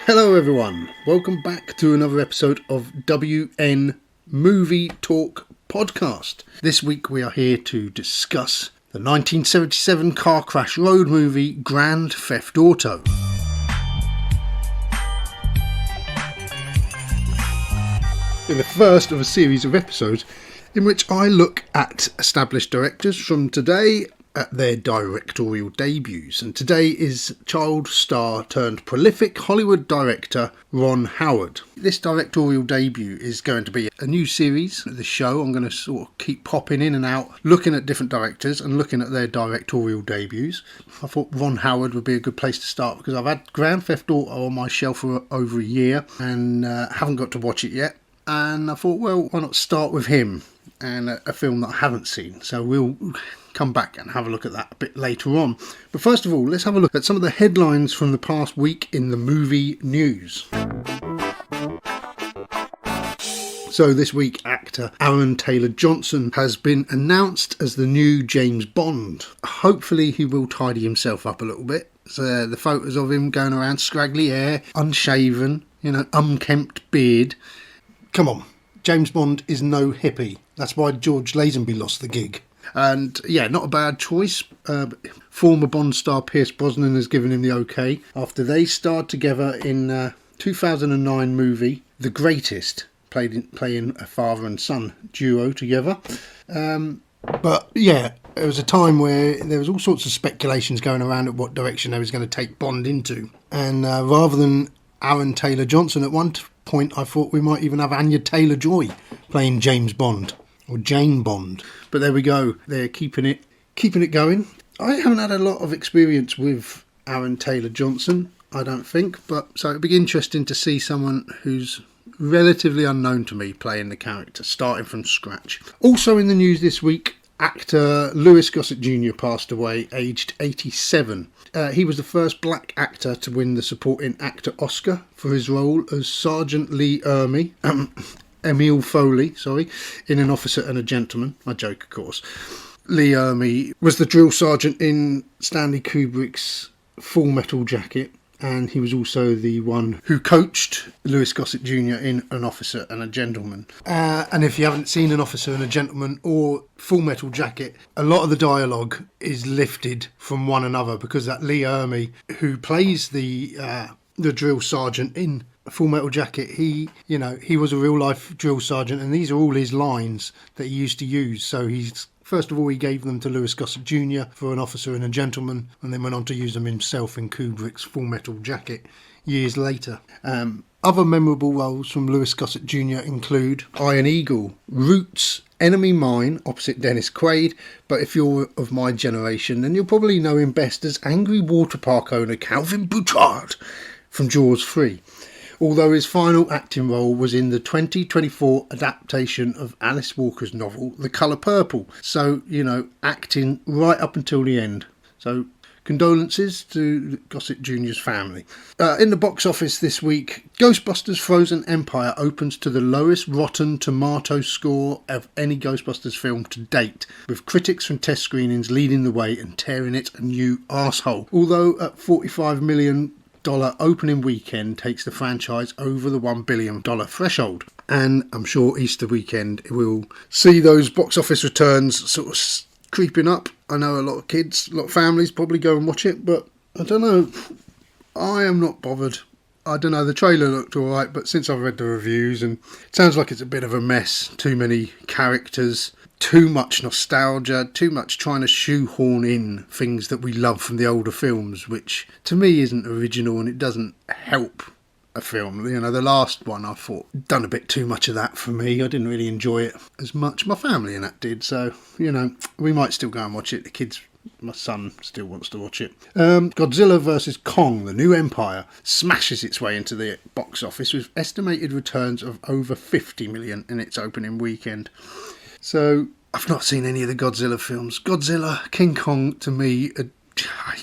Hello everyone, welcome back to another episode of WN Movie Talk Podcast. This week we are here to discuss the 1977 car crash road movie Grand Theft Auto. In the first of a series of episodes in which I look at established directors from today at their directorial debuts, and today is child star turned prolific Hollywood director Ron Howard. This directorial debut is going to be a new series of the show. I'm going to sort of keep popping in and out, looking at different directors and looking at their directorial debuts. I thought Ron Howard would be a good place to start because I've had Grand Theft Auto on my shelf for over a year and haven't got to watch it yet. And I thought, well, why not start with him and a film that I haven't seen. So we'll come back and have a look at that a bit later on. But first of all, let's have a look at some of the headlines from the past week in the movie news. So this week, actor Aaron Taylor-Johnson has been announced as the new James Bond. Hopefully he will tidy himself up a little bit. So the photos of him going around, scraggly hair, unshaven, unkempt beard. Come on, James Bond is no hippie. That's why George Lazenby lost the gig. And yeah, not a bad choice. Former Bond star Pierce Brosnan has given him the okay after they starred together in 2009 movie The Greatest, playing a father and son duo together. But yeah, it was a time where there was all sorts of speculations going around at what direction they was going to take Bond into. And rather than Aaron Taylor-Johnson, at one point I thought we might even have Anya Taylor-Joy playing James Bond. Or Jane Bond. But there we go. They're keeping it going. I haven't had a lot of experience with Aaron Taylor-Johnson, I don't think. But so it'd be interesting to see someone who's relatively unknown to me playing the character, starting from scratch. Also in the news this week, actor Louis Gossett Jr. passed away, aged 87. He was the first black actor to win the Supporting Actor Oscar for his role as Sergeant Lee Emil Foley, in An Officer and a Gentleman. I joke, of course. Lee Ermey was the drill sergeant in Stanley Kubrick's Full Metal Jacket, and he was also the one who coached Louis Gossett Jr. in An Officer and a Gentleman. And if you haven't seen An Officer and a Gentleman or Full Metal Jacket, a lot of the dialogue is lifted from one another because that Lee Ermey, who plays the drill sergeant in Full Metal Jacket, he was a real life drill sergeant, and these are all his lines that he used to use. So first of all he gave them to Louis Gossett Jr. for An Officer and a Gentleman, and then went on to use them himself in Kubrick's Full Metal Jacket years later. Other memorable roles from Louis Gossett Jr. include Iron Eagle, Roots, Enemy Mine opposite Dennis Quaid, but if you're of my generation then you'll probably know him best as angry water park owner Calvin Bouchard from Jaws 3. Although his final acting role was in the 2024 adaptation of Alice Walker's novel The Colour Purple. So, acting right up until the end. So, condolences to Gossett Jr.'s family. In the box office this week, Ghostbusters Frozen Empire opens to the lowest Rotten Tomato score of any Ghostbusters film to date, with critics from test screenings leading the way and tearing it a new arsehole. Although at $45 million opening weekend takes the franchise over the $1 billion threshold, and I'm sure Easter weekend will see those box office returns sort of creeping up. I know a lot of kids, a lot of families probably go and watch it, but I don't know, I am not bothered. I don't know, the trailer looked alright, but since I've read the reviews, and it sounds like it's a bit of a mess, too many characters, too much nostalgia, too much trying to shoehorn in things that we love from the older films, which to me isn't original and it doesn't help a film. The last one I thought done a bit too much of that for me. I didn't really enjoy it as much. My family and that did, so we might still go and watch it. The kids, my son still wants to watch it. Godzilla vs Kong, The New Empire smashes its way into the box office with estimated returns of over 50 million in its opening weekend. So, I've not seen any of the Godzilla films. Godzilla, King Kong, to me,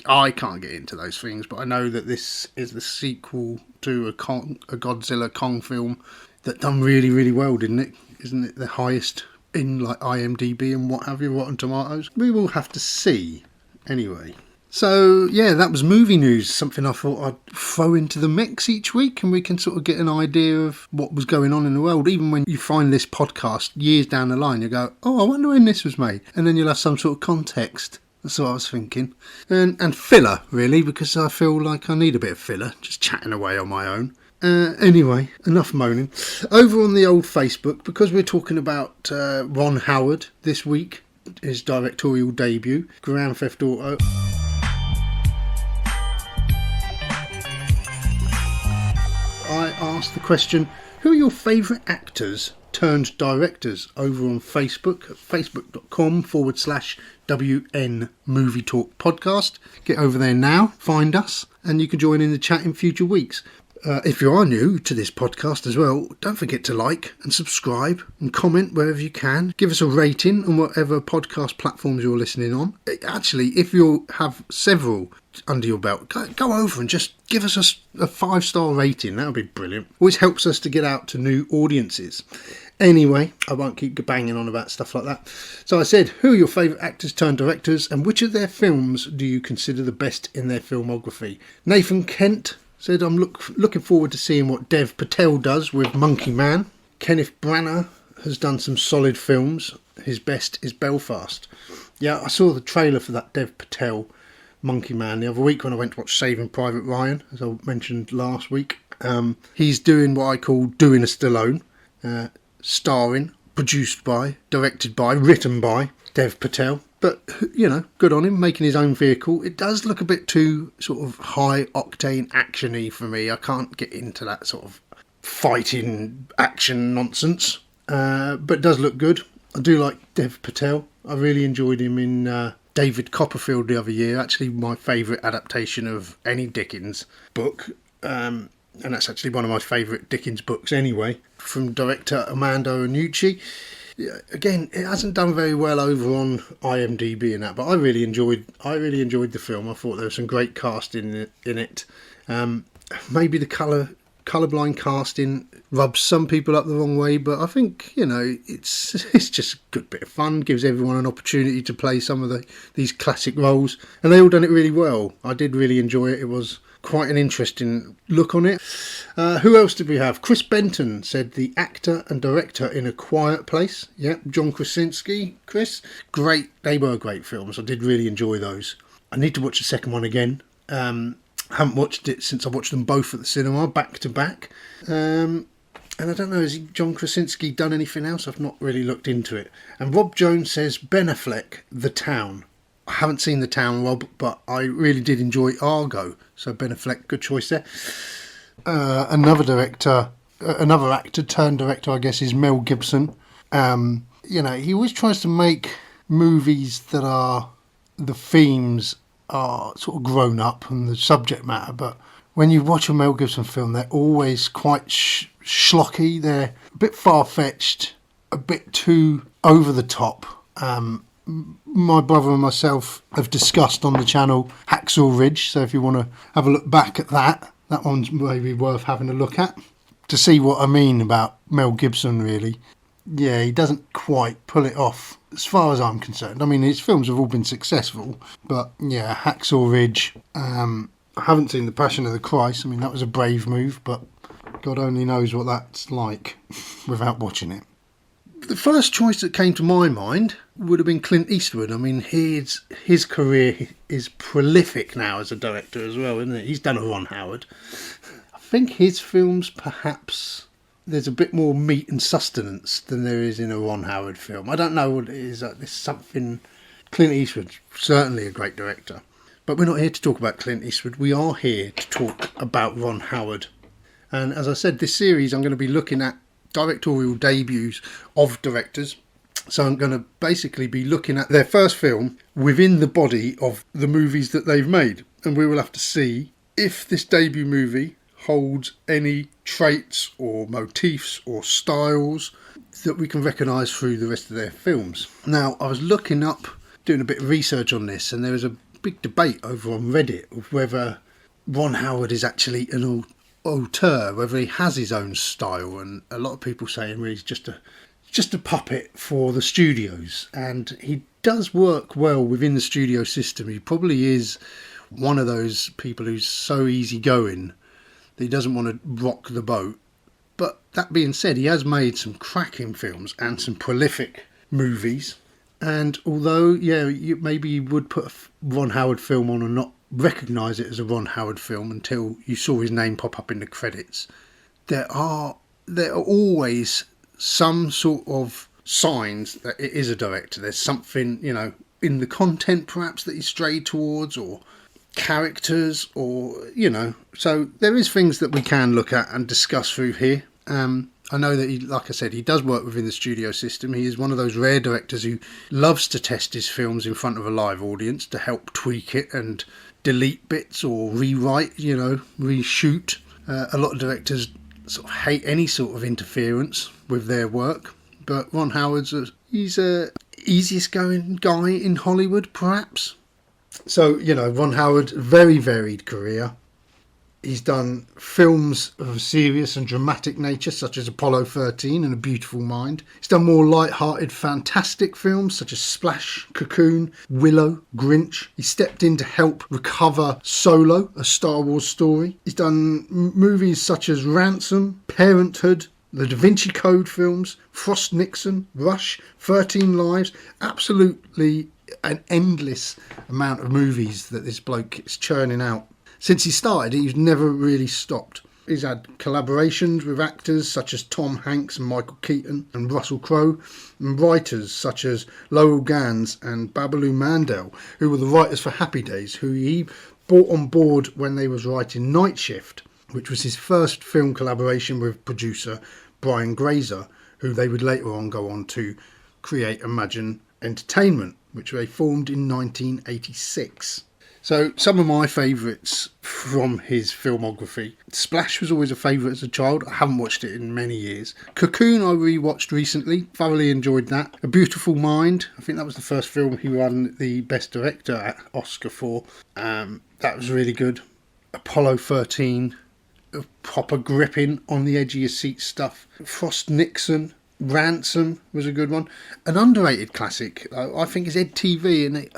I can't get into those things, but I know that this is the sequel to a Godzilla Kong film that done really, really well, didn't it? Isn't it the highest in IMDb and what have you, Rotten Tomatoes? We will have to see. Anyway, So, yeah, that was movie news, something I thought I'd throw into the mix each week, and we can sort of get an idea of what was going on in the world. Even when you find this podcast years down the line, you go, oh, I wonder when this was made. And then you'll have some sort of context. That's what I was thinking. And filler, really, because I feel like I need a bit of filler, just chatting away on my own. Anyway, enough moaning. Over on the old Facebook, because we're talking about Ron Howard this week, his directorial debut, Grand Theft Auto. I asked the question, who are your favourite actors turned directors, over on Facebook at facebook.com/WN Movie Talk Podcast. Get over there now, find us, and you can join in the chat in future weeks. If you are new to this podcast as well, don't forget to like and subscribe and comment wherever you can. Give us a rating on whatever podcast platforms you're listening on. Actually, if you have several under your belt, go over and just give us a 5-star rating. That would be brilliant. Always helps us to get out to new audiences. Anyway, I won't keep banging on about stuff like that. So I said, who are your favourite actors turned directors, and which of their films do you consider the best in their filmography? Nathan Kent said, I'm looking forward to seeing what Dev Patel does with Monkey Man. Kenneth Branagh has done some solid films. His best is Belfast. Yeah, I saw the trailer for that Dev Patel Monkey Man the other week when I went to watch Saving Private Ryan, as I mentioned last week. He's doing what I call doing a Stallone, starring, produced by, directed by, written by Dev Patel. But, you know, good on him, making his own vehicle. It does look a bit too sort of high-octane action-y for me. I can't get into that sort of fighting action nonsense. But it does look good. I do like Dev Patel. I really enjoyed him in David Copperfield the other year. Actually, my favourite adaptation of any Dickens book. And that's actually one of my favourite Dickens books anyway, from director Armando Iannucci. Yeah, again, it hasn't done very well over on IMDb and that, but I really enjoyed the film. I thought there was some great casting in it. Maybe the colourblind casting rubs some people up the wrong way, but I think, you know, it's just a good bit of fun. Gives everyone an opportunity to play some of these classic roles, and they all done it really well. I did really enjoy it. It was quite an interesting look on it. Who else did we have? Chris Benton said the actor and director in A Quiet Place. Yep, John Krasinski. Chris, great. They were great films. I did really enjoy those. I need to watch the second one again. Haven't watched it since I watched them both at the cinema, back to back. And I don't know, has John Krasinski done anything else? I've not really looked into it. And Rob Jones says Ben Affleck, The Town. I haven't seen The Town, Rob, but I really did enjoy Argo. So Ben Affleck, good choice there. Another actor turned director, I guess, is Mel Gibson. You know, he always tries to make movies that are, the themes are sort of grown up and the subject matter, but when you watch a Mel Gibson film, they're always quite schlocky. They're a bit far-fetched, a bit too over the top. My brother and myself have discussed on the channel Hacksaw Ridge, so if you want to have a look back at that one's maybe worth having a look at to see what I mean about Mel Gibson, really. Yeah, he doesn't quite pull it off as far as I'm concerned. I mean, his films have all been successful, but yeah, Hacksaw Ridge. I haven't seen The Passion of the Christ. I mean, that was a brave move, but God only knows what that's like without watching it. The first choice that came to my mind would have been Clint Eastwood. I mean, his career is prolific now as a director as well, isn't it? He's done a Ron Howard. I think his films, perhaps, there's a bit more meat and sustenance than there is in a Ron Howard film. I don't know what it is. There's something... Clint Eastwood's certainly a great director. But we're not here to talk about Clint Eastwood. We are here to talk about Ron Howard. And as I said, this series I'm going to be looking at directorial debuts of directors. So I'm going to basically be looking at their first film within the body of the movies that they've made. And we will have to see if this debut movie holds any traits or motifs or styles that we can recognise through the rest of their films. Now, I was looking up, doing a bit of research on this, and there was a big debate over on Reddit of whether Ron Howard is actually an auteur, whether he has his own style, and a lot of people saying, well, he's just just a puppet for the studios, and he does work well within the studio system. He probably is one of those people who's so easygoing that he doesn't want to rock the boat. But that being said, he has made some cracking films and some prolific movies. And although, maybe you would put a Ron Howard film on and not recognise it as a Ron Howard film until you saw his name pop up in the credits, there are always some sort of signs that it is a director. There's something, in the content perhaps that he strayed towards, or characters, or, so there is things that we can look at and discuss through here. I know that like I said, he does work within the studio system. He is one of those rare directors who loves to test his films in front of a live audience to help tweak it and delete bits or rewrite, reshoot. A lot of directors sort of hate any sort of interference with their work, but Ron Howard's he's a easiest going guy in Hollywood, perhaps. So, Ron Howard, very varied career. He's done films of a serious and dramatic nature, such as Apollo 13 and A Beautiful Mind. He's done more light-hearted, fantastic films, such as Splash, Cocoon, Willow, Grinch. He stepped in to help recover Solo, a Star Wars story. He's done movies such as Ransom, Parenthood, the Da Vinci Code films, Frost Nixon, Rush, 13 Lives. Absolutely an endless amount of movies that this bloke is churning out. Since he started, he's never really stopped. He's had collaborations with actors such as Tom Hanks and Michael Keaton and Russell Crowe, and writers such as Lowell Gans and Babaloo Mandel, who were the writers for Happy Days, who he brought on board when they was writing Night Shift, which was his first film collaboration with producer Brian Grazer, who they would later on go on to create Imagine Entertainment, which they formed in 1986. So some of my favourites from his filmography. Splash was always a favourite as a child. I haven't watched it in many years. Cocoon I rewatched recently. Thoroughly enjoyed that. A Beautiful Mind. I think that was the first film he won the Best Director at Oscar for. That was really good. Apollo 13. Proper gripping, on the edge of your seat stuff. Frost Nixon. Ransom was a good one. An underrated classic, I think, is Ed TV, and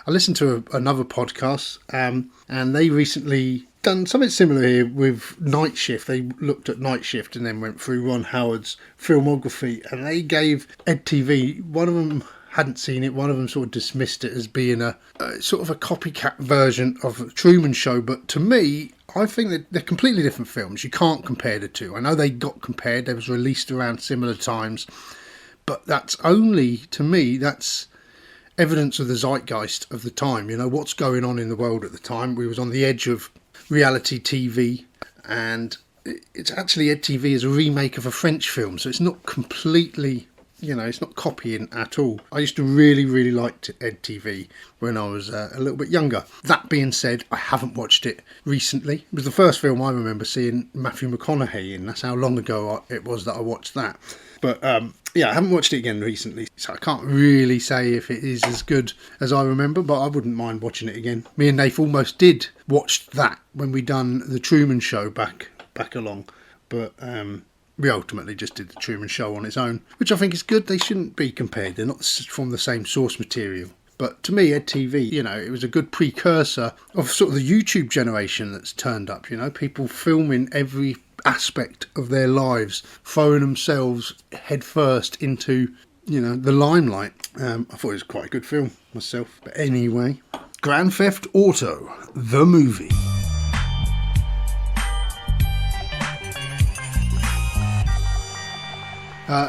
I listened to another podcast, and they recently done something similar here with Night Shift. They looked at Night Shift and then went through Ron Howard's filmography, and they gave Ed TV, one of them hadn't seen it, one of them sort of dismissed it as being a sort of a copycat version of Truman Show, but to me, I think that they're completely different films. You can't compare the two. I know they got compared, they was released around similar times, but that's only, to me, that's evidence of the zeitgeist of the time. What's going on in the world at the time. We was on the edge of reality TV, and it's actually, Ed TV is a remake of a French film, so it's not completely, it's not copying at all. I used to really, really like Ed TV when I was a little bit younger. That being said, I haven't watched it recently. It was the first film I remember seeing Matthew McConaughey in. That's how long ago it was that I watched that. But I haven't watched it again recently, so I can't really say if it is as good as I remember, but I wouldn't mind watching it again. Me and Nath almost did watch that when we done the Truman Show back along, but we ultimately just did the Truman Show on its own, which I think is good. They shouldn't be compared. They're not from the same source material. But to me, Ed TV, it was a good precursor of sort of the YouTube generation that's turned up, people filming every aspect of their lives, throwing themselves headfirst into, the limelight. I thought it was quite a good film myself. But anyway, Grand Theft Auto, the movie.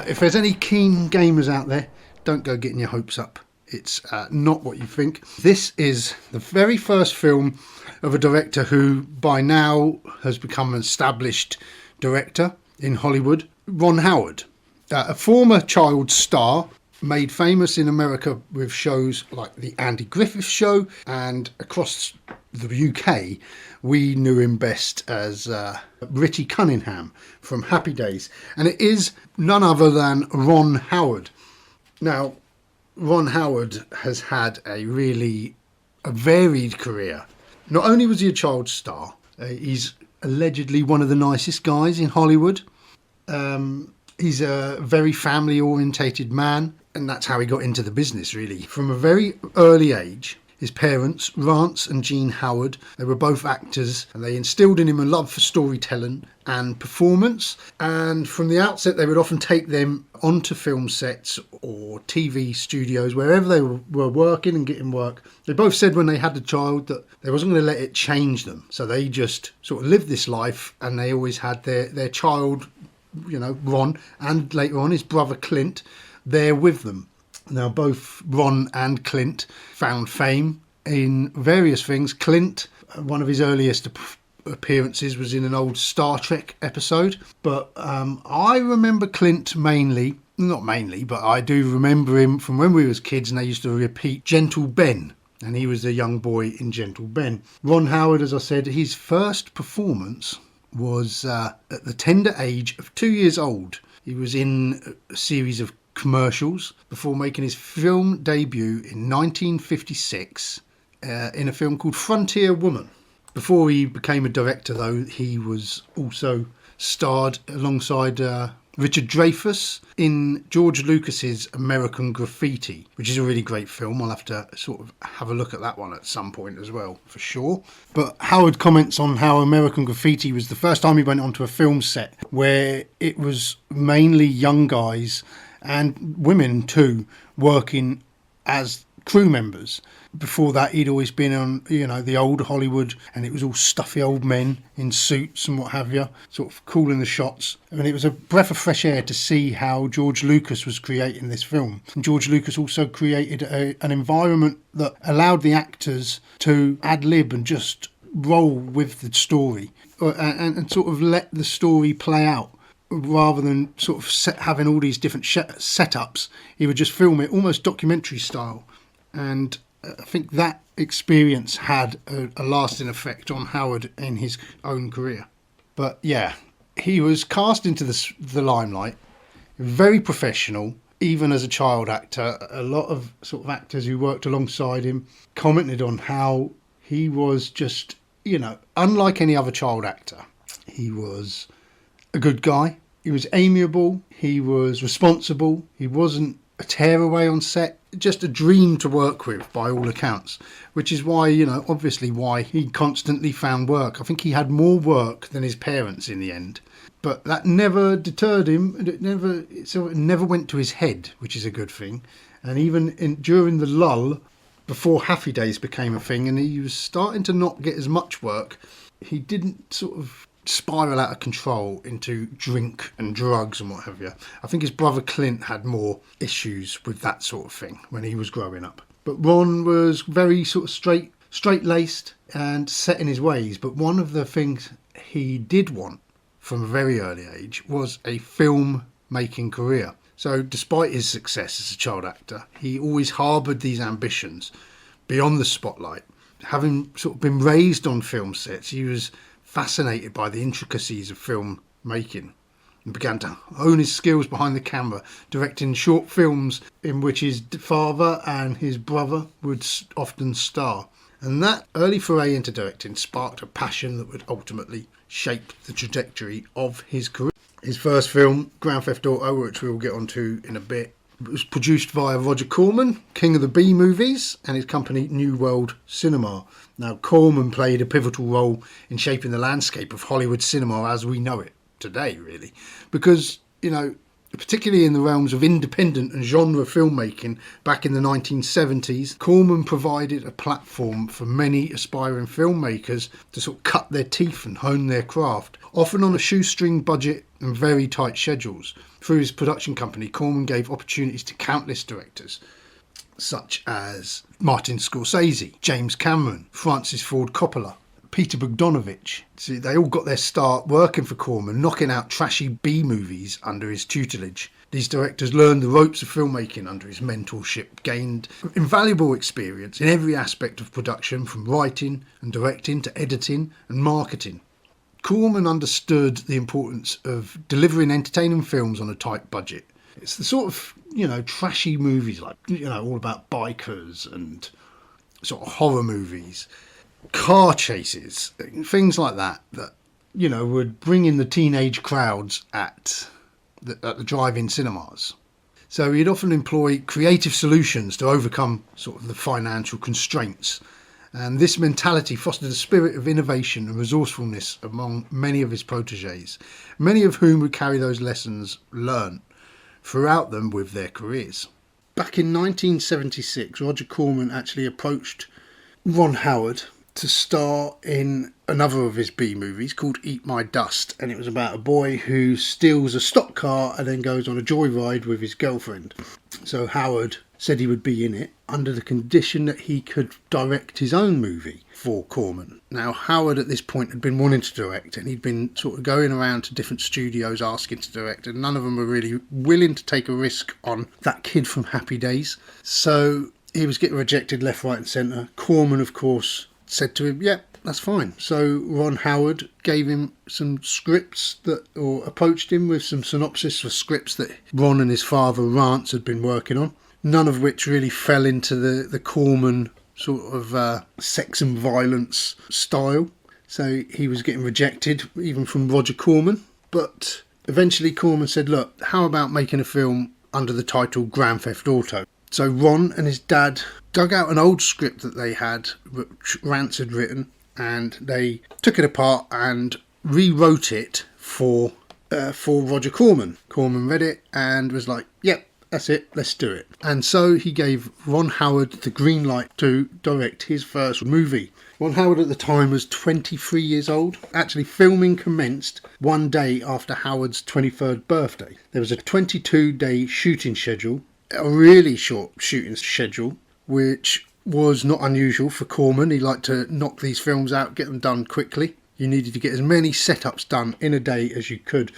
If there's any keen gamers out there, don't go getting your hopes up. It's not what you think. This is the very first film of a director who by now has become an established director in Hollywood, Ron Howard. A former child star, made famous in America with shows like The Andy Griffith Show, and across the UK we knew him best as Richie Cunningham from Happy Days. And it is none other than Ron Howard. Now, Ron Howard has had a varied career. Not only was he a child star, he's allegedly one of the nicest guys in Hollywood. He's a very family orientated man, and that's how he got into the business, really. From a very early age, his parents, Rance and Jean Howard, they were both actors, and they instilled in him a love for storytelling and performance. And from the outset, they would often take them onto film sets or TV studios, wherever they were working and getting work. They both said when they had the child that they wasn't going to let it change them. So they just sort of lived this life, and they always had their child, Ron, and later on his brother Clint, there with them. Now, both Ron and Clint found fame in various things. Clint, one of his earliest appearances was in an old Star Trek episode. But I remember Clint not mainly, but I do remember him from when we was kids, and they used to repeat Gentle Ben. And he was a young boy in Gentle Ben. Ron Howard, as I said, his first performance was at the tender age of 2 years old. He was in a series of commercials before making his film debut in 1956 in a film called Frontier Woman. Before he became a director, though, he was also starred alongside Richard Dreyfuss in George Lucas's American Graffiti, which is a really great film. I'll have to sort of have a look at that one at some point as well, for sure. But Howard comments on how American Graffiti was the first time he went onto a film set where it was mainly young guys and women too, working as crew members. Before that, he'd always been on, the old Hollywood, and it was all stuffy old men in suits and what have you, sort of calling the shots. I mean, it was a breath of fresh air to see how George Lucas was creating this film. And George Lucas also created an environment that allowed the actors to ad-lib and just roll with the story and sort of let the story play out. Rather than sort of having all these different setups, he would just film it almost documentary style. And I think that experience had a lasting effect on Howard in his own career. But yeah, he was cast into the limelight, very professional, even as a child actor. A lot of sort of actors who worked alongside him commented on how he was just, unlike any other child actor. He was a good guy. He was amiable. He was responsible. He wasn't a tearaway on set. Just a dream to work with by all accounts, which is why, obviously why he constantly found work. I think he had more work than his parents in the end, but that never deterred him. It never went to his head, which is a good thing. And even during the lull, before Happy Days became a thing and he was starting to not get as much work, he didn't sort of spiral out of control into drink and drugs and what have you. I think his brother Clint had more issues with that sort of thing when he was growing up. But Ron was very sort of straight-laced and set in his ways. But one of the things he did want from a very early age was a film-making career. So despite his success as a child actor, he always harboured these ambitions beyond the spotlight. Having sort of been raised on film sets, he was fascinated by the intricacies of film making and began to hone his skills behind the camera, directing short films in which his father and his brother would often star. And that early foray into directing sparked a passion that would ultimately shape the trajectory of his career. His first film, Grand Theft Auto, which we'll get onto in a bit, was produced via Roger Corman, king of the B movies, and his company New World Cinema. Now, Corman played a pivotal role in shaping the landscape of Hollywood cinema as we know it today, really. Because, particularly in the realms of independent and genre filmmaking back in the 1970s, Corman provided a platform for many aspiring filmmakers to sort of cut their teeth and hone their craft, often on a shoestring budget and very tight schedules. Through his production company, Corman gave opportunities to countless directors, such as Martin Scorsese, James Cameron, Francis Ford Coppola, Peter Bogdanovich. See, they all got their start working for Corman, knocking out trashy B movies under his tutelage. These directors learned the ropes of filmmaking under his mentorship, gained invaluable experience in every aspect of production, from writing and directing to editing and marketing. Corman understood the importance of delivering entertaining films on a tight budget. It's the sort of, trashy movies like, all about bikers and sort of horror movies, car chases, things like that, would bring in the teenage crowds at at the drive-in cinemas. So he'd often employ creative solutions to overcome sort of the financial constraints. And this mentality fostered a spirit of innovation and resourcefulness among many of his protégés, many of whom would carry those lessons learned throughout them with their careers. Back in 1976, Roger Corman actually approached Ron Howard to star in another of his B movies called Eat My Dust, and it was about a boy who steals a stock car and then goes on a joyride with his girlfriend. So Howard said he would be in it under the condition that he could direct his own movie for Corman. Now Howard at this point had been wanting to direct, and he'd been sort of going around to different studios asking to direct, and none of them were really willing to take a risk on that kid from Happy Days. So he was getting rejected left, right and centre. Corman, of course, said to him, yeah, that's fine. So Ron Howard gave him some scripts or approached him with some synopsis for scripts that Ron and his father Rance had been working on, none of which really fell into the Corman sort of sex and violence style. So he was getting rejected even from Roger Corman. But eventually Corman said, look, how about making a film under the title Grand Theft Auto? So Ron and his dad dug out an old script that they had, which Rance had written, and they took it apart and rewrote it for Roger Corman. Corman read it and was like, yep, that's it, let's do it. And so he gave Ron Howard the green light to direct his first movie. Ron Howard at the time was 23 years old. Actually, filming commenced one day after Howard's 23rd birthday. There was a 22-day shooting schedule, a really short shooting schedule, which was not unusual for Corman. He liked to knock these films out, get them done quickly. You needed to get as many setups done in a day as you could.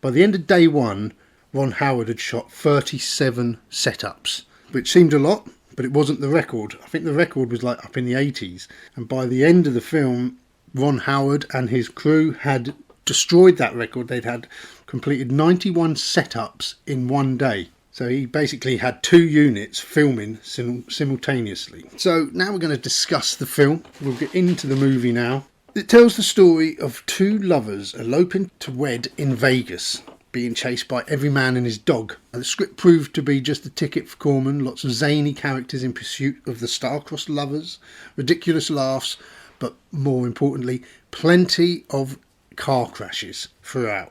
By the end of day one, Ron Howard had shot 37 setups, which seemed a lot, but it wasn't the record. I think the record was like up in the 80s. And by the end of the film, Ron Howard and his crew had destroyed that record. They'd had completed 91 setups in one day. So he basically had 2 units filming simultaneously. So now we're going to discuss the film. We'll get into the movie now. It tells the story of 2 lovers eloping to wed in Vegas, being chased by every man and his dog. And the script proved to be just a ticket for Corman. Lots of zany characters in pursuit of the star-crossed lovers, ridiculous laughs, but more importantly, plenty of car crashes throughout.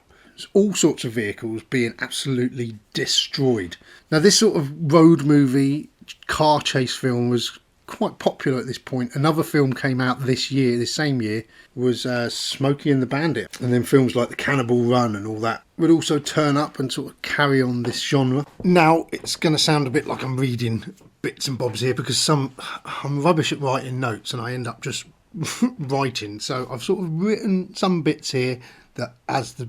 All sorts of vehicles being absolutely destroyed. Now this sort of road movie, car chase film was quite popular at this point. Another film came out this same year, was Smokey and the Bandit. And then films like The Cannibal Run and all that would also turn up and sort of carry on this genre. Now it's going to sound a bit like I'm reading bits and bobs here, because I'm rubbish at writing notes and I end up just writing. So I've sort of written some bits here that as the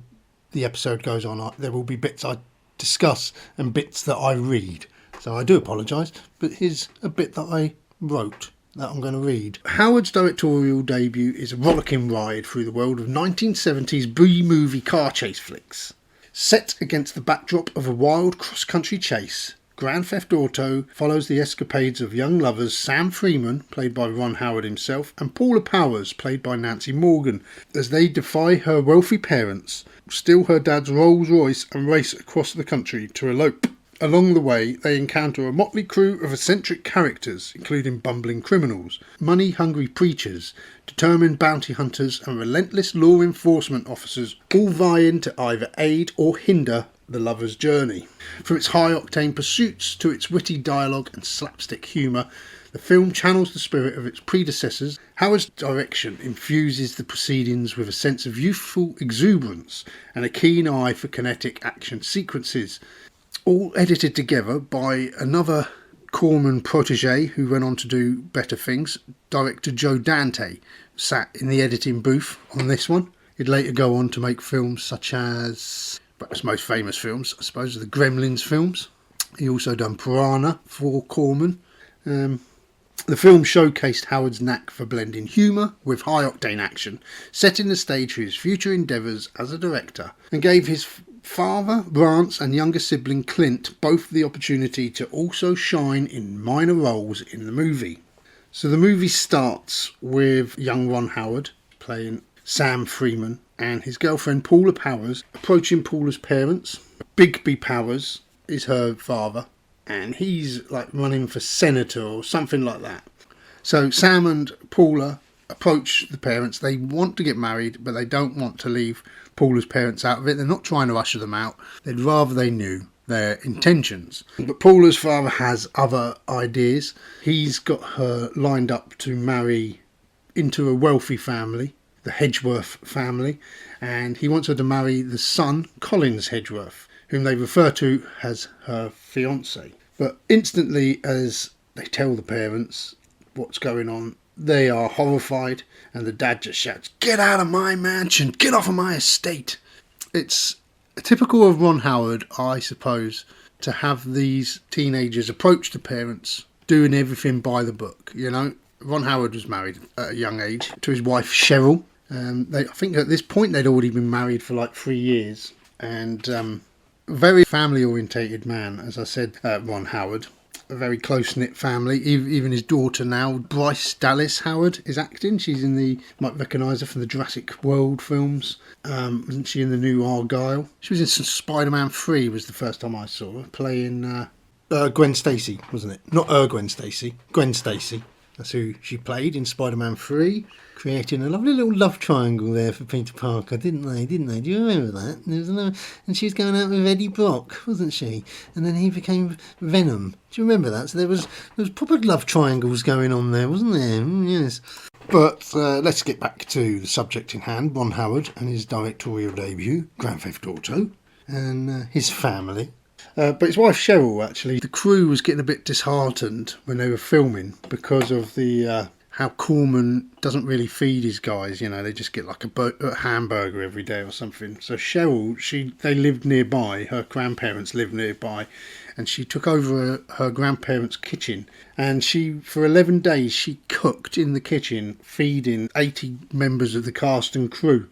episode goes on, there will be bits I discuss and bits that I read. So I do apologise, but here's a bit that I wrote that I'm going to read. Howard's directorial debut is a rollicking ride through the world of 1970s B-movie car chase flicks. Set against the backdrop of a wild cross-country chase, Grand Theft Auto follows the escapades of young lovers Sam Freeman, played by Ron Howard himself, and Paula Powers, played by Nancy Morgan, as they defy her wealthy parents, steal her dad's Rolls Royce and race across the country to elope. Along the way, they encounter a motley crew of eccentric characters, including bumbling criminals, money-hungry preachers, determined bounty hunters and relentless law enforcement officers, all vying to either aid or hinder the lover's journey. From its high-octane pursuits to its witty dialogue and slapstick humour, the film channels the spirit of its predecessors. Howard's direction infuses the proceedings with a sense of youthful exuberance and a keen eye for kinetic action sequences, all edited together by another Corman protégé who went on to do better things. Director Joe Dante sat in the editing booth on this one. He'd later go on to make films such as, his most famous films, I suppose, are the Gremlins films. He also done Piranha for Corman. The film showcased Howard's knack for blending humour with high-octane action, setting the stage for his future endeavours as a director, and gave his father, Rance, and younger sibling Clint both the opportunity to also shine in minor roles in the movie. So the movie starts with young Ron Howard playing Sam Freeman and his girlfriend Paula Powers approaching Paula's parents, Bigby Powers is her father, and he's like running for senator or something like that. So Sam and Paula approach the parents. They want to get married, but they don't want to leave Paula's parents out of it. They're not trying to usher them out. They'd rather they knew their intentions. But Paula's father has other ideas. He's got her lined up to marry into a wealthy family, the Hedgeworth family, and he wants her to marry the son, Collins Hedgeworth, whom they refer to as her fiancé. But instantly, as they tell the parents what's going on, they are horrified, and the dad just shouts, "Get out of my mansion! Get off of my estate!" It's typical of Ron Howard, I suppose, to have these teenagers approach the parents doing everything by the book. You know, Ron Howard was married at a young age to his wife Cheryl. I think at this point they'd already been married for like 3 years, and very family orientated man, as I said, Ron Howard. A very close-knit family. Even his daughter now, Bryce Dallas Howard, is acting. She's in the, might recognise her from the Jurassic World films. Wasn't she in the new Argyle? She was in Spider-Man 3 was the first time I saw her, playing Gwen Stacy, wasn't it? Not Gwen Stacy, Gwen Stacy. That's who she played in Spider-Man 3, creating a lovely little love triangle there for Peter Parker, didn't they? Do you remember that? There was another, and she was going out with Eddie Brock, wasn't she? And then he became Venom. Do you remember that? So there was proper love triangles going on there, wasn't there? Yes. But let's get back to the subject in hand, Ron Howard and his directorial debut, Grand Theft Auto, and his family. But his wife Cheryl, actually, the crew was getting a bit disheartened when they were filming because of the how Corman doesn't really feed his guys. You know, they just get like a hamburger every day or something. So Cheryl, they lived nearby. Her grandparents lived nearby, and she took over her grandparents' kitchen. And for 11 days, she cooked in the kitchen, feeding 80 members of the cast and crew.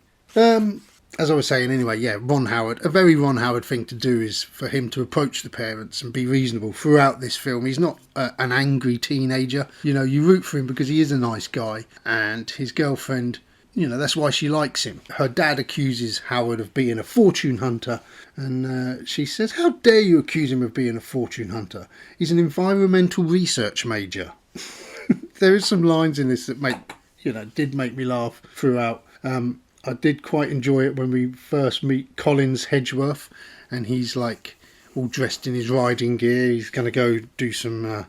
As I was saying anyway, yeah, Ron Howard, a very Ron Howard thing to do is for him to approach the parents and be reasonable throughout this film. He's not an angry teenager. You know, you root for him because he is a nice guy, and his girlfriend, you know, that's why she likes him. Her dad accuses Howard of being a fortune hunter, and she says, "How dare you accuse him of being a fortune hunter? He's an environmental research major." There is some lines in this that did make me laugh throughout. I did quite enjoy it when we first meet Collins Hedgeworth, and he's like all dressed in his riding gear. He's going to go do some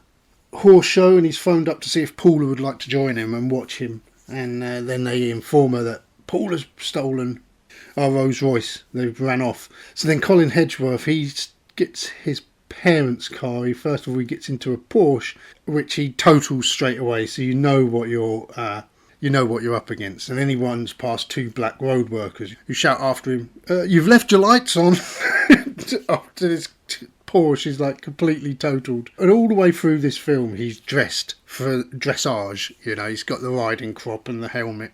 horse show, and he's phoned up to see if Paula would like to join him and watch him. And then they inform her that Paula's stolen our Rolls Royce. They've ran off. So then Colin Hedgeworth, he gets his parents' car. First of all, he gets into a Porsche, which he totals straight away. So you know what you're up against. And then he runs past two black road workers who shout after him, "You've left your lights on." After this Porsche is like completely totaled. And all the way through this film, he's dressed for dressage. You know, he's got the riding crop and the helmet.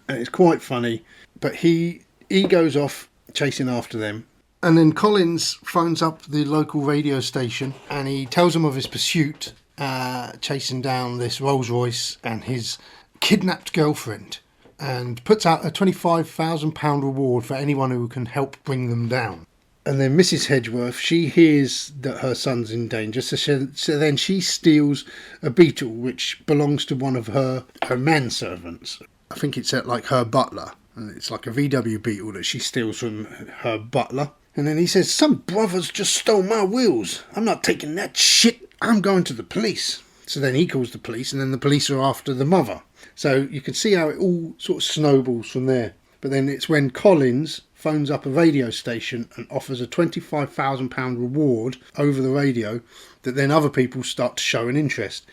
And it's quite funny. But he goes off chasing after them. And then Collins phones up the local radio station and he tells them of his pursuit, chasing down this Rolls Royce and his kidnapped girlfriend, and puts out a £25,000 reward for anyone who can help bring them down. And then Mrs. Hedgeworth, she hears that her son's in danger, so then she steals a beetle which belongs to one of her manservants. I think it's like her butler, and it's like a VW beetle that she steals from her butler. And then he says, "Some brothers just stole my wheels. I'm not taking that shit. I'm going to the police." So then he calls the police, and then the police are after the mother. So you can see how it all sort of snowballs from there. But then it's when Collins phones up a radio station and offers a £25,000 reward over the radio that then other people start to show an interest,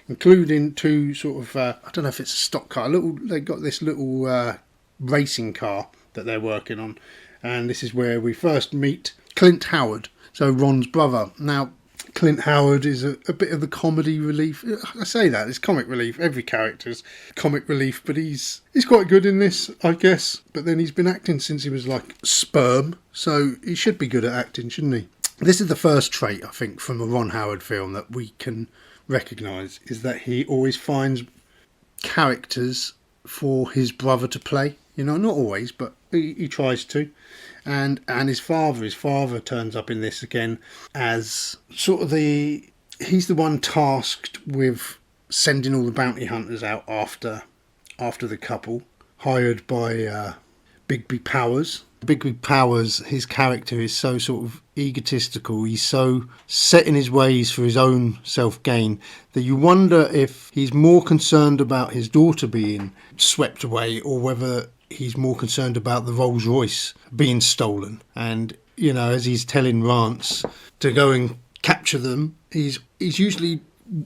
including two sort of, I don't know if it's a stock car, they got this little racing car that they're working on. And this is where we first meet Clint Howard, so Ron's brother. Now, Clint Howard is a bit of the comedy relief. I say that, it's comic relief. Every character's comic relief, but he's quite good in this, I guess. But then he's been acting since he was like sperm, so he should be good at acting, shouldn't he? This is the first trait, I think, from a Ron Howard film that we can recognise, is that he always finds characters for his brother to play. You know, not always, but he tries to. And his father turns up in this again as sort of he's the one tasked with sending all the bounty hunters out after the couple, hired by Bigby Powers. Bigby Powers, his character is so sort of egotistical, he's so set in his ways for his own self-gain that you wonder if he's more concerned about his daughter being swept away or whether he's more concerned about the Rolls Royce being stolen. And, you know, as he's telling Rance to go and capture them, he's usually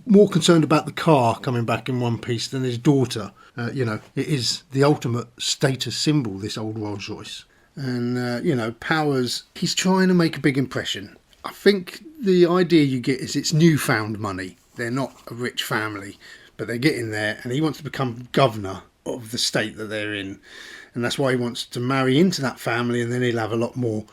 more concerned about the car coming back in one piece than his daughter. You know, it is the ultimate status symbol, this old Rolls Royce. And, you know, Powers, he's trying to make a big impression. I think the idea you get is it's newfound money. They're not a rich family, but they're getting there, and he wants to become governor of the state that they're in. And that's why he wants to marry into that family, and then he'll have a lot more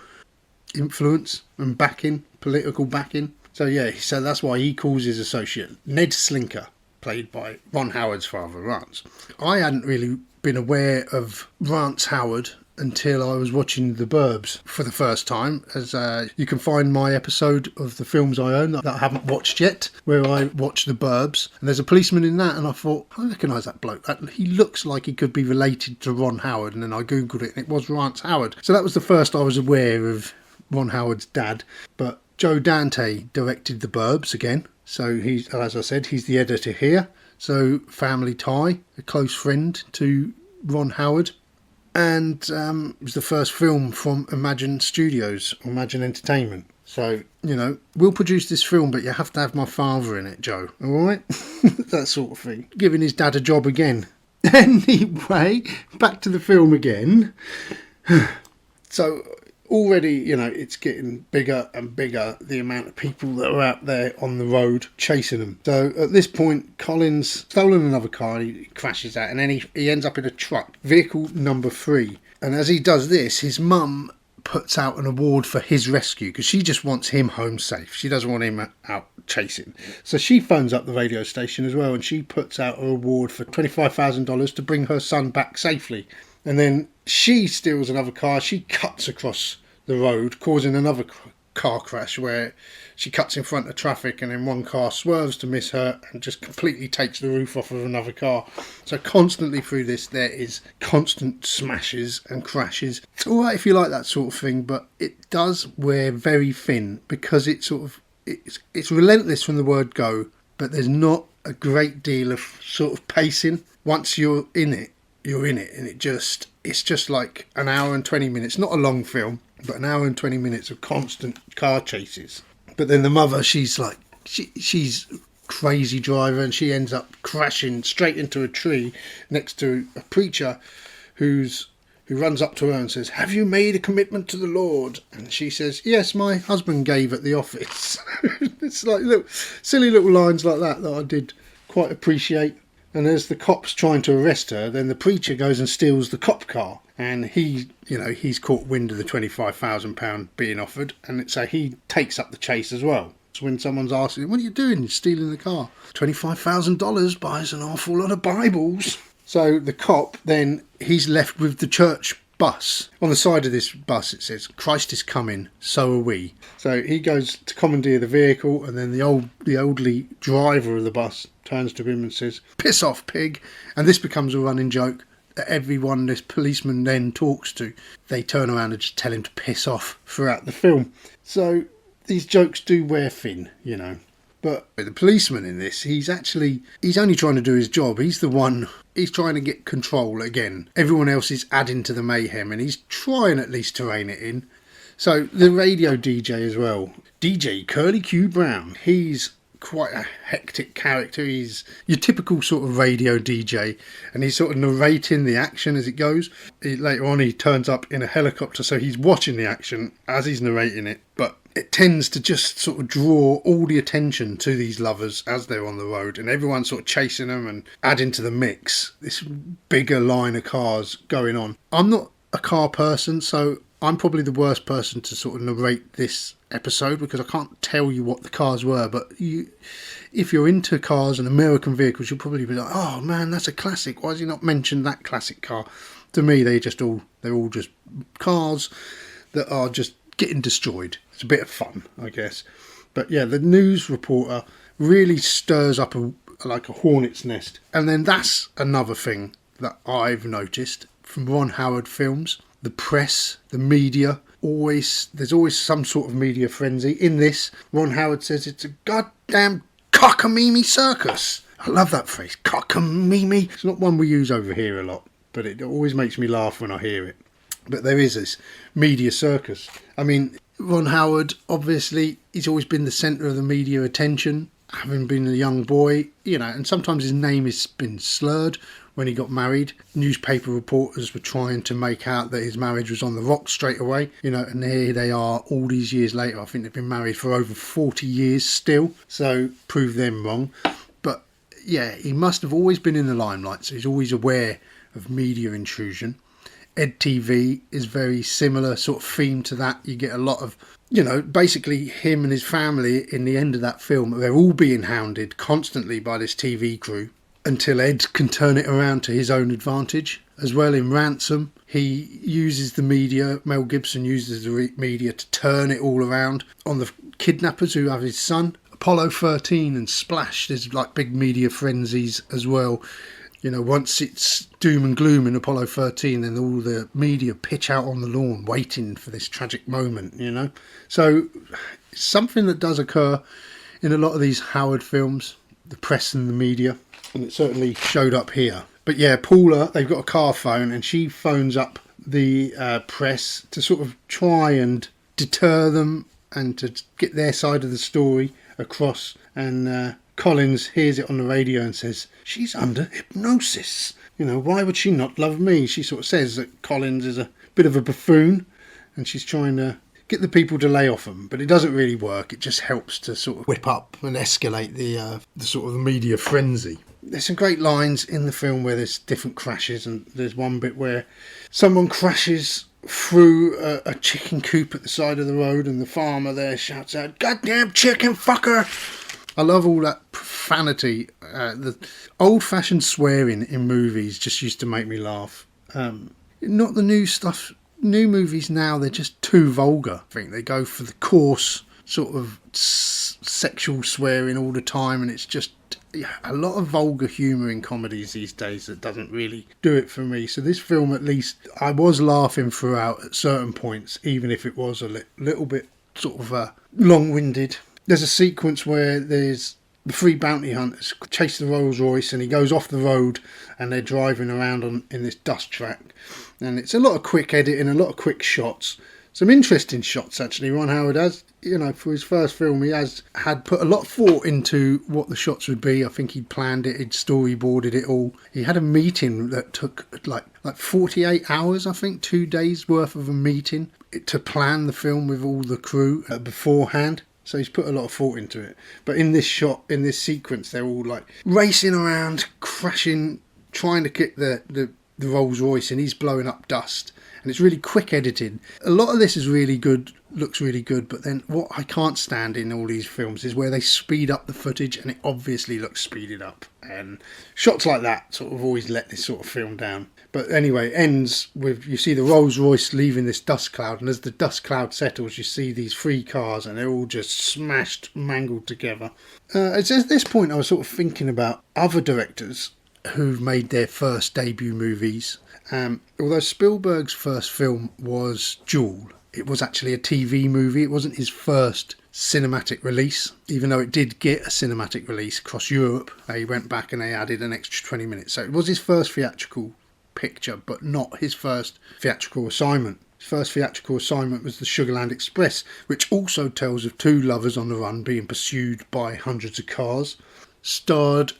influence and backing, political backing. So, yeah, so that's why he calls his associate Ned Slinker, played by Ron Howard's father, Rance. I hadn't really been aware of Rance Howard until I was watching The Burbs for the first time, as you can find my episode of the films I own that I haven't watched yet, where I watched The Burbs, and there's a policeman in that, and I thought, I recognise that bloke. He looks like he could be related to Ron Howard, and then I googled it, and it was Rance Howard. So that was the first I was aware of Ron Howard's dad. But Joe Dante directed The Burbs again, so he's, as I said, he's the editor here. So family tie, a close friend to Ron Howard. And it was the first film from Imagine Studios, Imagine Entertainment. So, you know, we'll produce this film, but you have to have my father in it, Joe. All right? That sort of thing. Giving his dad a job again. Anyway, back to the film again. So, already, you know, it's getting bigger and bigger, the amount of people that are out there on the road chasing them. So at this point, Colin's stolen another car and he crashes out, and then he ends up in a truck, vehicle number 3. And as he does this, his mum puts out an award for his rescue because she just wants him home safe. She doesn't want him out chasing. So she phones up the radio station as well, and she puts out an award for $25,000 to bring her son back safely. And then she steals another car. She cuts across the road, causing another car crash where she cuts in front of traffic, and then one car swerves to miss her and just completely takes the roof off of another car. So constantly through this, there is constant smashes and crashes. It's all right if you like that sort of thing, but it does wear very thin because it's relentless from the word go, but there's not a great deal of sort of pacing. Once you're in it, and it's just like an hour and 20 minutes, not a long film, but an hour and 20 minutes of constant car chases. But then the mother, she's crazy driver, and she ends up crashing straight into a tree next to a preacher who runs up to her and says, "Have you made a commitment to the Lord?" And she says, "Yes, my husband gave at the office." It's like silly little lines like that I did quite appreciate. And as the cop's trying to arrest her, then the preacher goes and steals the cop car. And he's caught wind of the £25,000 being offered. And so he takes up the chase as well. So when someone's asking him, "What are you doing? You're stealing the car." $25,000 buys an awful lot of Bibles. So the cop, then he's left with the church bus. On the side of this bus it says, "Christ is coming, so are we." So he goes to commandeer the vehicle, and then the elderly driver of the bus turns to him and says, "Piss off, pig." And this becomes a running joke that everyone this policeman then talks to, they turn around and just tell him to piss off throughout the film. So these jokes do wear thin, you know. But the policeman in this, he's only trying to do his job. He's trying to get control again. Everyone else is adding to the mayhem, and he's trying at least to rein it in. So the radio DJ as well, DJ Curly Q Brown, he's quite a hectic character. He's your typical sort of radio DJ, and he's sort of narrating the action as it goes. Later on he turns up in a helicopter, so he's watching the action as he's narrating it, but it tends to just sort of draw all the attention to these lovers as they're on the road, and everyone's sort of chasing them and adding to the mix this bigger line of cars going on. I'm not a car person, so I'm probably the worst person to sort of narrate this episode because I can't tell you what the cars were, but if you're into cars and American vehicles, you'll probably be like, oh man, that's a classic. Why has he not mentioned that classic car? To me, they're all just cars that are just getting destroyed. It's a bit of fun, I guess. But yeah, the news reporter really stirs up like a hornet's nest. And then that's another thing that I've noticed from Ron Howard films. The press, the media, there's always some sort of media frenzy. In this, Ron Howard says it's a goddamn cockamamie circus. I love that phrase, cockamamie. It's not one we use over here a lot, but it always makes me laugh when I hear it. But there is this media circus. I mean, Ron Howard, obviously, he's always been the centre of the media attention, having been a young boy, and sometimes his name has been slurred. When he got married, newspaper reporters were trying to make out that his marriage was on the rocks straight away, and here they are all these years later. I think they've been married for over 40 years still, so prove them wrong. But yeah, he must have always been in the limelight, so he's always aware of media intrusion. EdTV is very similar sort of theme to that. You get a lot of, basically him and his family in the end of that film, they're all being hounded constantly by this TV crew, until Ed can turn it around to his own advantage. As well, in Ransom, he uses the media, Mel Gibson uses the media to turn it all around on the kidnappers who have his son. Apollo 13 and Splash, there's like big media frenzies as well. Once it's doom and gloom in Apollo 13, then all the media pitch out on the lawn waiting for this tragic moment, So it's something that does occur in a lot of these Howard films, the press and the media. And it certainly showed up here. But yeah, Paula, they've got a car phone, and she phones up the press to sort of try and deter them and to get their side of the story across. And Collins hears it on the radio and says, she's under hypnosis. Why would she not love me? She sort of says that Collins is a bit of a buffoon and she's trying to get the people to lay off them, but it doesn't really work. It just helps to sort of whip up and escalate the sort of media frenzy. There's some great lines in the film where there's different crashes, and there's one bit where someone crashes through a chicken coop at the side of the road, and the farmer there shouts out, "Goddamn chicken fucker!" I love all that profanity. The old-fashioned swearing in movies just used to make me laugh. Not the new stuff. New movies now, they're just too vulgar. I think they go for the coarse sort of sexual swearing all the time, and it's just a lot of vulgar humour in comedies these days that doesn't really do it for me. So this film, at least, I was laughing throughout at certain points, even if it was a little bit sort of long-winded. There's a sequence where there's the three bounty hunters chase the Rolls Royce, and he goes off the road and they're driving around in this dust track, and it's a lot of quick editing, a lot of quick shots, some interesting shots actually. Ron Howard has, for his first film, he had put a lot of thought into what the shots would be. I think he'd planned it, he'd storyboarded it all. He had a meeting that took like 48 hours, I think, 2 days worth of a meeting to plan the film with all the crew beforehand. So he's put a lot of thought into it. But in this sequence, they're all like racing around, crashing, trying to get the Rolls Royce, and he's blowing up dust. And it's really quick edited. A lot of this is really good, looks really good, but then what I can't stand in all these films is where they speed up the footage and it obviously looks speeded up. And shots like that sort of always let this sort of film down. But anyway, it ends with, you see the Rolls Royce leaving this dust cloud, and as the dust cloud settles, you see these three cars, and they're all just smashed, mangled together. It's at this point I was sort of thinking about other directors who've made their first debut movies. Although Spielberg's first film was Duel, it was actually a TV movie. It wasn't his first cinematic release, even though it did get a cinematic release across Europe. They went back and they added an extra 20 minutes. So it was his first theatrical picture, but not his first theatrical assignment. His first theatrical assignment was the Sugarland Express, which also tells of two lovers on the run being pursued by hundreds of cars. Starred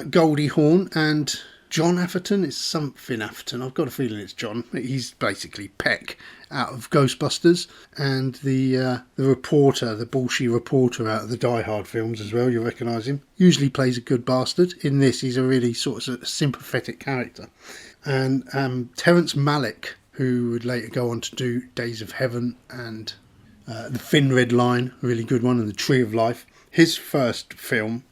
Goldie Hawn and John Atherton. It's something Atherton. I've got a feeling it's John. He's basically Peck out of Ghostbusters, and the reporter, the bullshit reporter out of the Die Hard films as well. You'll recognise him. Usually plays a good bastard. In this, he's a really sort of sympathetic character. And Terrence Malick who would later go on to do Days of Heaven and The Thin Red Line, a really good one, and The Tree of Life. His first film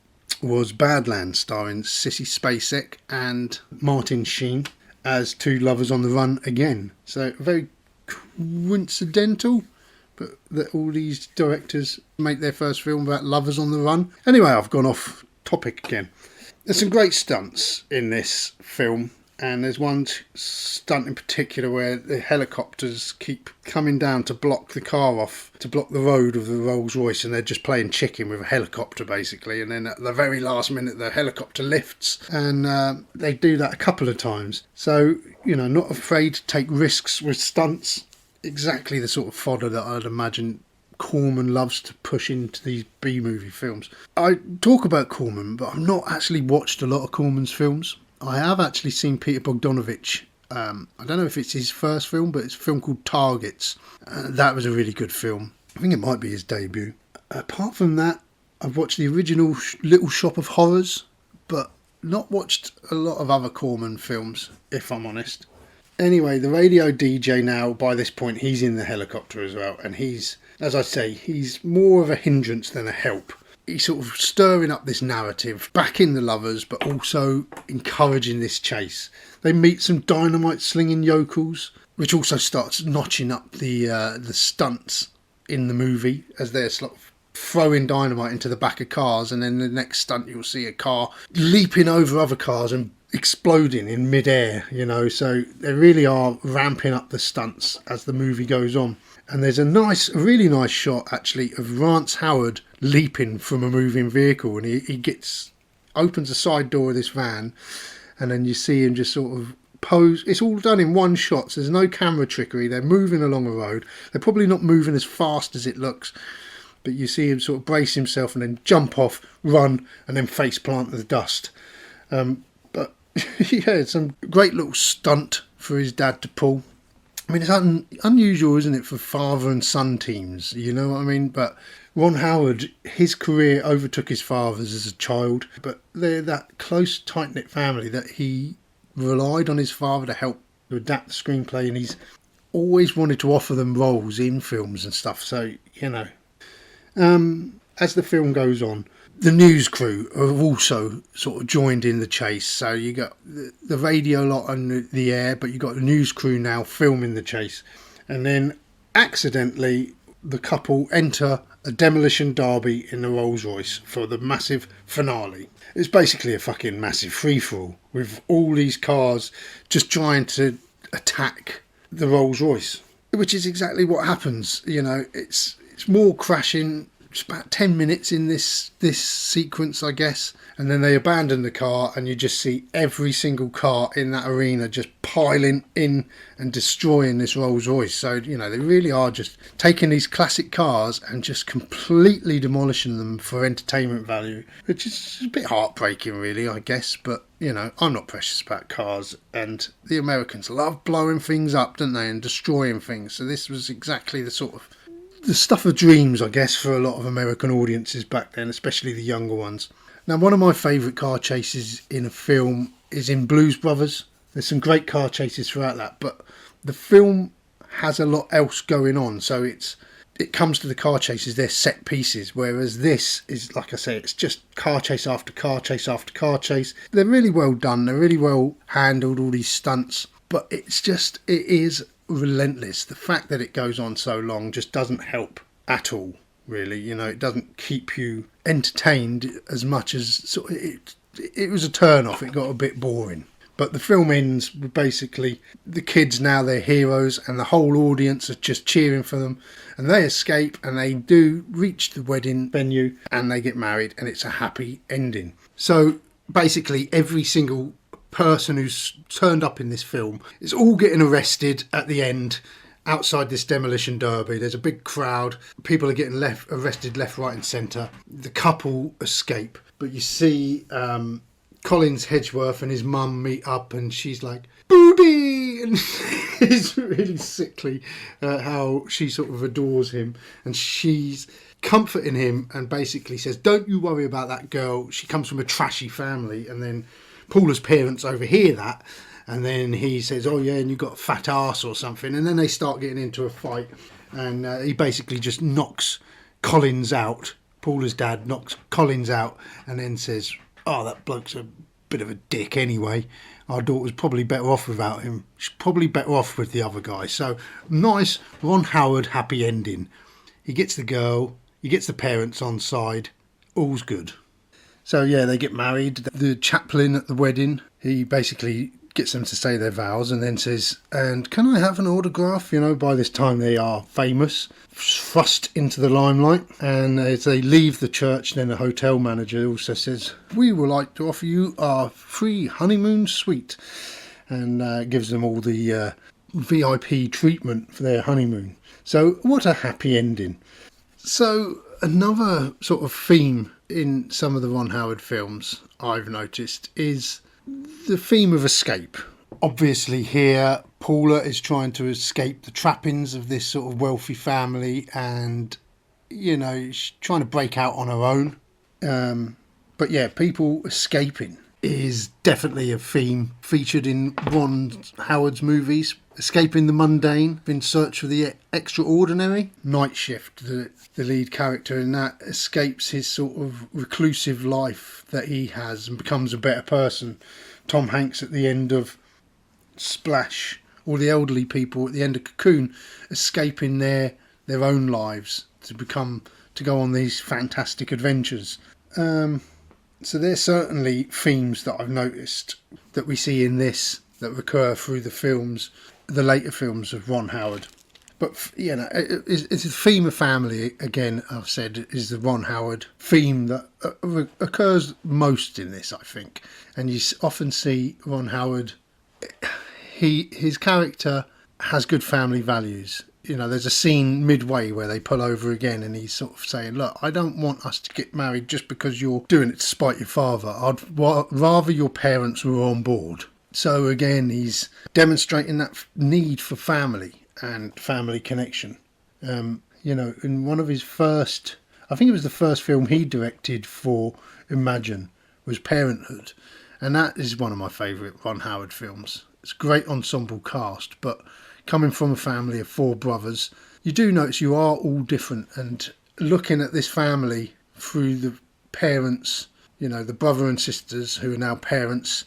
was Badlands, starring Sissy Spacek and Martin Sheen as two lovers on the run again. So very coincidental, but that all these directors make their first film about lovers on the run. Anyway, I've gone off topic again. There's some great stunts in this film, and there's one stunt in particular where the helicopters keep coming down to block the car off, to block the road of the Rolls Royce, and they're just playing chicken with a helicopter basically, and then at the very last minute the helicopter lifts, and they do that a couple of times. So, you know, not afraid to take risks with stunts. Exactly the sort of fodder that I'd imagine Corman loves to push into these B-movie films. I talk about Corman, but I've not actually watched a lot of Corman's films. I have actually seen Peter Bogdanovich. I don't know if it's his first film, but it's a film called Targets. That was a really good film. I think it might be his debut. Apart from that, I've watched the original Little Shop of Horrors, but not watched a lot of other Corman films, if I'm honest. Anyway, the radio DJ now, by this point, he's in the helicopter as well, and he's, as I say, he's more of a hindrance than a help. He's sort of stirring up this narrative, backing the lovers, but also encouraging this chase. They meet some dynamite slinging yokels, which also starts notching up the stunts in the movie as they're sort of throwing dynamite into the back of cars, and then the next stunt you'll see a car leaping over other cars and exploding in midair, you know. So they really are ramping up the stunts as the movie goes on. And there's a really nice shot actually of Rance Howard leaping from a moving vehicle, and he opens the side door of this van, and then you see him just sort of pose. It's all done in one shot, so there's no camera trickery. They're moving along a road. They're probably not moving as fast as it looks, but you see him sort of brace himself and then jump off, run, and then face plant the dust. But yeah, it's some great little stunt for his dad to pull. I mean, it's unusual, isn't it, for father and son teams, you know what I mean? But Ron Howard, his career overtook his father's as a child, but they're that close, tight-knit family that he relied on his father to help to adapt the screenplay, and he's always wanted to offer them roles in films and stuff. So, you know, as the film goes on, the news crew have also sort of joined in the chase. So you got the radio lot on the air, but you got the news crew now filming the chase. And then accidentally, the couple enter a demolition derby in the Rolls Royce for the massive finale. It's basically a fucking massive free-for-all with all these cars just trying to attack the Rolls Royce, which is exactly what happens. You know, it's more crashing. It's about 10 minutes in this sequence, I guess, and then they abandon the car, and you just see every single car in that arena just piling in and destroying this Rolls Royce. So, you know, they really are just taking these classic cars and just completely demolishing them for entertainment value, which is a bit heartbreaking, really, I guess. But, you know, I'm not precious about cars, and the Americans love blowing things up, don't they, and destroying things. So this was exactly the sort of the stuff of dreams, I guess, for a lot of American audiences back then, especially the younger ones. Now, one of my favourite car chases in a film is in Blues Brothers. There's some great car chases throughout that, but the film has a lot else going on. So it comes to the car chases, they're set pieces, whereas this is, like I say, it's just car chase after car chase after car chase. They're really well done. They're really well handled, all these stunts, but it is relentless. The fact that it goes on so long just doesn't help at all, really. You know, it doesn't keep you entertained as much as sort of it was a turn off. It got a bit boring. But the film ends with basically the kids, now they're heroes, and the whole audience are just cheering for them, and they escape, and they do reach the wedding venue, and they get married, and it's a happy ending. So basically every single person who's turned up in this film is all getting arrested at the end outside this demolition derby. There's a big crowd, people are getting arrested left, right and centre. The couple escape, but you see Collins Hedgeworth and his mum meet up, and she's like, "Booby!" and it's really sickly how she sort of adores him, and she's comforting him and basically says, "Don't you worry about that girl, she comes from a trashy family." And then Paula's parents overhear that, And then he says, oh yeah, and you got a fat ass or something. And then they start getting into a fight. And he basically just knocks Collins out. Paula's dad knocks Collins out and then says, oh, that bloke's a bit of a dick anyway. Our daughter's probably better off without him. She's probably better off with the other guy. So nice Ron Howard happy ending. He gets the girl, he gets the parents on side. All's good. So yeah, they get married. The chaplain at the wedding, he basically gets them to say their vows and then says, and can I have an autograph? You know, by this time they are famous, thrust into the limelight. And as they leave the church, then the hotel manager also says, we would like to offer you our free honeymoon suite, and gives them all the VIP treatment for their honeymoon. So what a happy ending. So another sort of theme in some of the Ron Howard films I've noticed is the theme of escape. Obviously here Paula is trying to escape the trappings of this sort of wealthy family, and you know, she's trying to break out on her own. But yeah, people escaping is definitely a theme featured in Ron Howard's movies. Escaping the mundane in search of the extraordinary. Night Shift, the lead character in that, escapes his sort of reclusive life that he has and becomes a better person. Tom Hanks at the end of Splash, or the elderly people at the end of Cocoon, escaping their own lives to go on these fantastic adventures. So there's certainly themes that I've noticed that we see in this that recur through the films, the later films of Ron Howard. But, you know, it's a theme of family, again, I've said, is the Ron Howard theme that occurs most in this, I think. And you often see Ron Howard, his character has good family values. You know, there's a scene midway where they pull over again and he's sort of saying, look, I don't want us to get married just because you're doing it to spite your father. I'd rather your parents were on board. So again, he's demonstrating that need for family and family connection. You know, in one of his first, I think it was the first film he directed for Imagine, was Parenthood. And that is one of my favourite Ron Howard films. It's a great ensemble cast, but coming from a family of 4 brothers, you do notice you are all different. And looking at this family through the parents, you know, the brother and sisters who are now parents,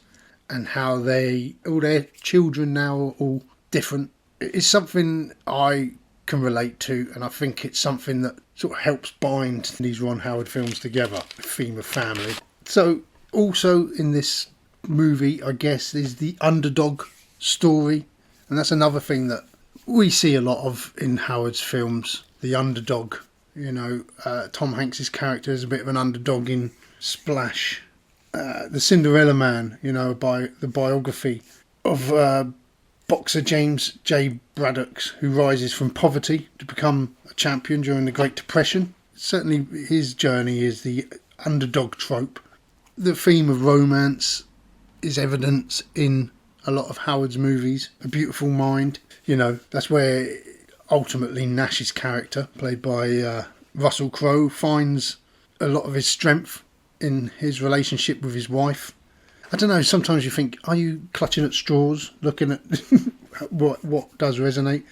and how all their children now are all different. It's something I can relate to, and I think it's something that sort of helps bind these Ron Howard films together, the theme of family. So also in this movie, I guess, is the underdog story, and that's another thing that we see a lot of in Howard's films, the underdog. You know, Tom Hanks's character is a bit of an underdog in Splash. The Cinderella Man, you know, by the biography of boxer James J. Braddock, who rises from poverty to become a champion during the Great Depression. Certainly his journey is the underdog trope. The theme of romance is evident in a lot of Howard's movies. A Beautiful Mind, you know, that's where ultimately Nash's character, played by Russell Crowe, finds a lot of his strength in his relationship with his wife. I don't know, sometimes you think, are you clutching at straws, looking at what does resonate?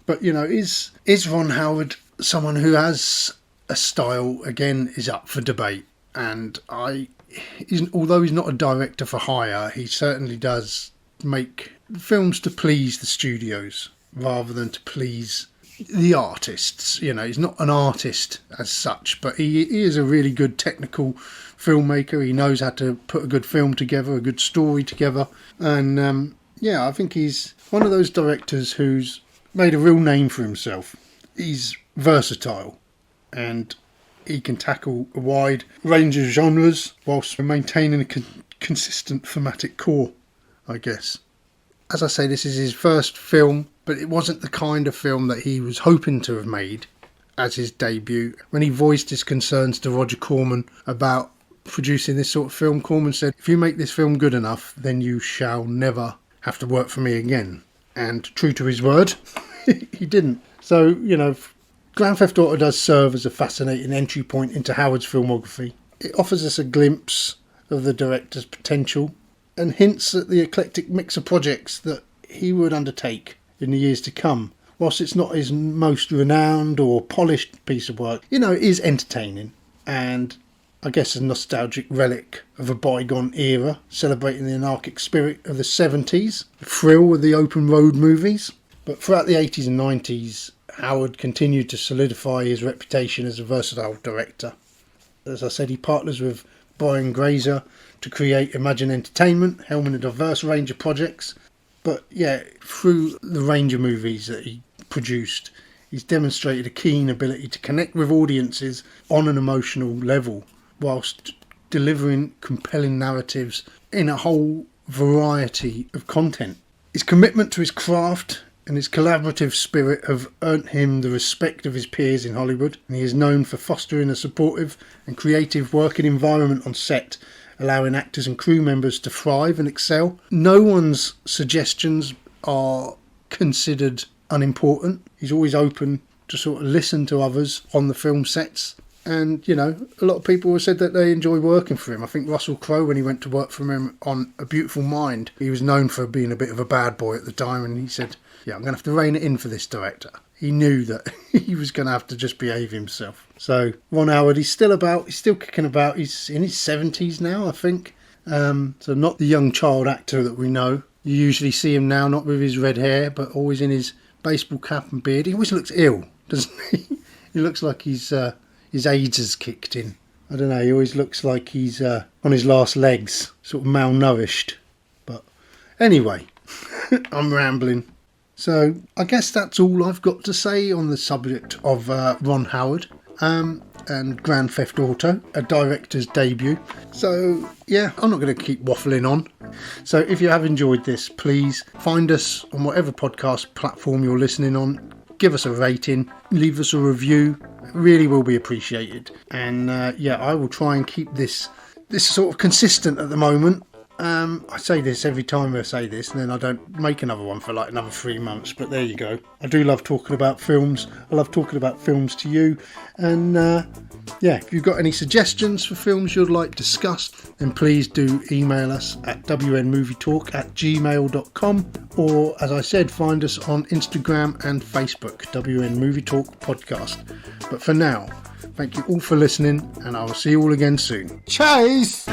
But, you know, is Ron Howard someone who has a style, again, is up for debate. And although he's not a director for hire, he certainly does make films to please the studios rather than to please the artists. You know, he's not an artist as such, but he is a really good technical filmmaker. He knows how to put a good film together, a good story together, and I think he's one of those directors who's made a real name for himself. He's versatile and he can tackle a wide range of genres whilst maintaining a consistent thematic core, I guess. As I say, this is his first film, but it wasn't the kind of film that he was hoping to have made as his debut. When he voiced his concerns to Roger Corman about producing this sort of film, Corman said, if you make this film good enough, then you shall never have to work for me again. And true to his word, he didn't. So, you know, Grand Theft Auto does serve as a fascinating entry point into Howard's filmography. It offers us a glimpse of the director's potential and hints at the eclectic mix of projects that he would undertake in the years to come. Whilst it's not his most renowned or polished piece of work, it is entertaining and I guess a nostalgic relic of a bygone era, celebrating the anarchic spirit of the 70s, the thrill of the open road movies. But throughout the 80s and 90s, Howard continued to solidify his reputation as a versatile director. As I said, he partners with Brian Grazer to create Imagine Entertainment, helming a diverse range of projects. But yeah, through the range of movies that he produced, he's demonstrated a keen ability to connect with audiences on an emotional level, whilst delivering compelling narratives in a whole variety of content. His commitment to his craft and his collaborative spirit have earned him the respect of his peers in Hollywood, and he is known for fostering a supportive and creative working environment on set, allowing actors and crew members to thrive and excel. No one's suggestions are considered unimportant. He's always open to sort of listen to others on the film sets. And, a lot of people have said that they enjoy working for him. I think Russell Crowe, when he went to work for him on A Beautiful Mind, he was known for being a bit of a bad boy at the time. And he said, yeah, I'm going to have to rein it in for this director. He knew that he was going to have to just behave himself. So Ron Howard, he's still about, he's still kicking about. He's in his 70s now, I think. So not the young child actor that we know. You usually see him now, not with his red hair, but always in his baseball cap and beard. He always looks ill, doesn't he? He looks like his AIDS has kicked in. I don't know, he always looks like he's on his last legs, sort of malnourished. But anyway, I'm rambling. So I guess that's all I've got to say on the subject of Ron Howard and Grand Theft Auto, a director's debut. So yeah, I'm not going to keep waffling on. So if you have enjoyed this, please find us on whatever podcast platform you're listening on. Give us a rating, leave us a review. It really will be appreciated. And I will try and keep this sort of consistent at the moment. I say this every time I say this, and then I don't make another one for like another 3 months. But there you go. I do love talking about films. I love talking about films to you. And if you've got any suggestions for films you'd like discussed, then please do email us at wnmovietalk@gmail.com, or as I said, find us on Instagram and Facebook, WN Movie Talk Podcast. But for now, thank you all for listening, and I will see you all again soon. Chase!